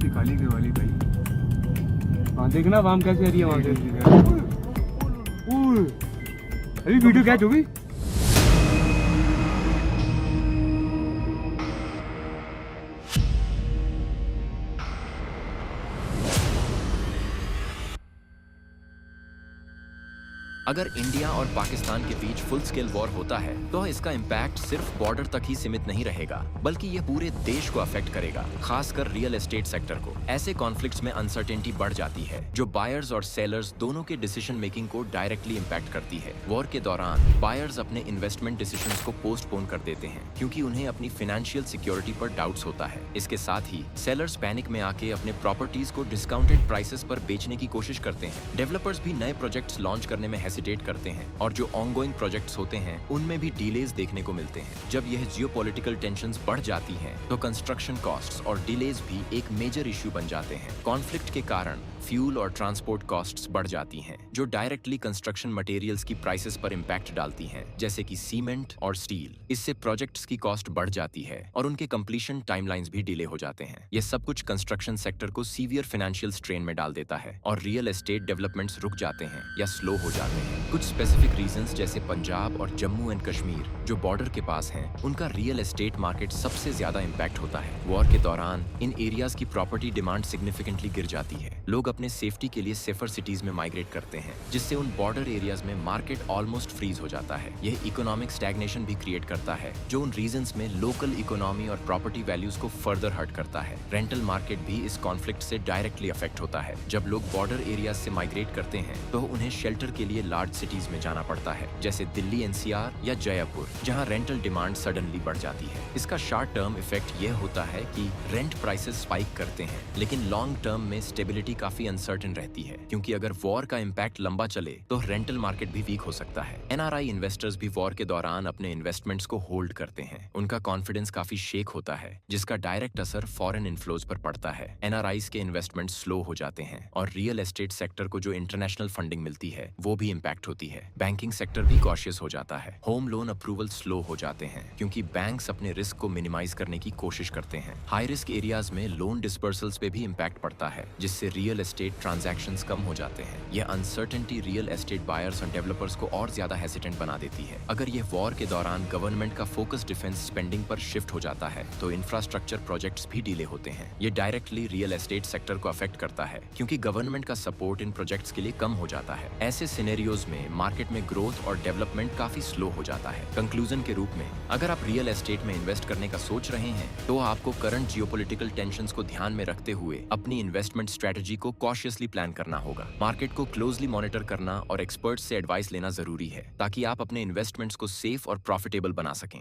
दिखाली के वाली भाई। हाँ देखना वाम कैसे आ रही है वहाँ से। अभी वीडियो कैच हो गई। अगर इंडिया और पाकिस्तान के बीच फुल स्केल वॉर होता है तो इसका इम्पैक्ट सिर्फ बॉर्डर तक ही सीमित नहीं रहेगा, बल्कि ये पूरे देश को अफेक्ट करेगा, खासकर रियल एस्टेट सेक्टर को। ऐसे कॉन्फ्लिक्ट्स में अनसर्टेनिटी बढ़ जाती है, जो बायर्स और सेलर्स दोनों के डिसीजन मेकिंग को डायरेक्टली इम्पैक्ट करती है। वॉर के दौरान बायर्स अपने इन्वेस्टमेंट डिसीजंस को पोस्टपोन कर देते हैं, क्योंकि उन्हें अपनी फाइनेंशियल सिक्योरिटी पर डाउट्स होता है। इसके साथ ही सेलर्स पैनिक में आके अपने प्रॉपर्टीज को डिस्काउंटेड प्राइसेस पर बेचने की कोशिश करते हैं। डेवलपर्स भी नए प्रोजेक्ट्स लॉन्च करने में हेसिटेट करते हैं, और जो ऑनगोइंग प्रोजेक्ट्स होते हैं उनमें भी डिलेज देखने को मिलते हैं। जब यह जियोपॉलिटिकल टेंशंस बढ़ जाती हैं, तो कंस्ट्रक्शन कॉस्ट्स और डिलेज भी एक मेजर इश्यू बन जाते हैं। कॉन्फ्लिक्ट के कारण फ्यूल और ट्रांसपोर्ट कॉस्ट्स बढ़ जाती हैं, जो डायरेक्टली कंस्ट्रक्शन मटेरियल्स की प्राइसेस पर इम्पैक्ट डालती हैं, जैसे कि सीमेंट और स्टील। इससे प्रोजेक्ट्स की कॉस्ट बढ़ जाती है और उनके कंप्लीशन टाइमलाइंस भी डिले हो जाते हैं। यह सब कुछ कंस्ट्रक्शन सेक्टर को सीवियर फाइनेंशियल स्ट्रेन में डाल देता है और रियल एस्टेट डेवलपमेंट्स रुक जाते हैं या स्लो हो जाते हैं। कुछ स्पेसिफिक रीजंस जैसे पंजाब और जम्मू एंड कश्मीर जो बॉर्डर के पास हैं, उनका रियल एस्टेट मार्केट सबसे ज्यादा इम्पैक्ट होता है। वॉर के दौरान इन एरियाज की प्रॉपर्टी डिमांड सिग्निफिकेंटली गिर जाती है। लोग अपने सेफ्टी के लिए सेफर सिटीज में माइग्रेट करते हैं, जिससे उन बॉर्डर एरियाज में मार्केट ऑलमोस्ट फ्रीज हो जाता है। यह इकोनॉमिक स्टैग्नेशन भी क्रिएट करता है, जो उन रीजंस में लोकल इकोनॉमी और प्रॉपर्टी वैल्यूज को फर्दर हर्ट करता है। रेंटल मार्केट भी इस कॉन्फ्लिक्ट से डायरेक्टली अफेक्ट होता है। जब लोग बॉर्डर एरियाज से माइग्रेट करते हैं तो उन्हें शेल्टर के लिए लार्ज सिटीज में जाना पड़ता है, जैसे दिल्ली एनसीआर या जयपुर, जहां रेंटल डिमांड सडनली बढ़ जाती है। इसका शॉर्ट टर्म इफेक्ट यह होता है कि रेंट प्राइसेस स्पाइक करते हैं, लेकिन लॉन्ग टर्म में स्टेबिलिटी काफी अनसर्टेन रहती है, क्योंकि अगर वॉर का इम्पैक्ट लंबा चले तो रेंटल मार्केट भी वीक हो सकता है। एनआरआई इन्वेस्टर्स भी वॉर के दौरान अपने इन्वेस्टमेंट्स को होल्ड करते हैं। उनका कॉन्फिडेंस काफी शेक होता है, जिसका डायरेक्ट असर फॉरेन इनफ्लोज पर पड़ता है। एनआरआईज के इन्वेस्टमेंट स्लो हो जाते हैं और रियल एस्टेट सेक्टर को जो इंटरनेशनल फंडिंग मिलती है वो भी इम्पैक्ट होती है। बैंकिंग सेक्टर भी कॉशियस हो जाता है। होम लोन अप्रूवल स्लो हो जाते हैं, क्योंकि बैंक्स अपने रिस्क को मिनिमाइज करने की कोशिश करते हैं। हाई रिस्क एरियाज में लोन डिस्पर्सल्स पे भी इम्पैक्ट पड़ता है, जिससे रियल एस्टेट ट्रांजैक्शंस कम हो जाते हैं। यह अनसर्टेनिटी रियल एस्टेट बायर्स और डेवलपर्स को और ज्यादा हेसिटेंट बना देती है। अगर यह वॉर के दौरान गवर्नमेंट का फोकस डिफेंस स्पेंडिंग पर शिफ्ट हो जाता है, तो इंफ्रास्ट्रक्चर प्रोजेक्ट्स भी डिले होते हैं। ये डायरेक्टली रियल एस्टेट सेक्टर को अफेक्ट करता है, क्योंकि गवर्नमेंट का सपोर्ट इन प्रोजेक्ट्स के लिए कम हो जाता है। ऐसे सिनेरियोज में मार्केट में ग्रोथ और डेवलपमेंट काफी स्लो हो जाता है। कंक्लूजन के रूप में, अगर आप रियल एस्टेट में इन्वेस्ट करने का सोच रहे हैं, तो आपको करंट जियोपॉलिटिकल टेंशंस को ध्यान में रखते हुए अपनी इन्वेस्टमेंट स्ट्रेटजी को कॉशियसली प्लान करना होगा। मार्केट को क्लोजली मॉनिटर करना और एक्सपर्ट्स से एडवाइस लेना जरूरी है, ताकि आप अपने इन्वेस्टमेंट्स को सेफ और प्रॉफिटेबल बना सकें।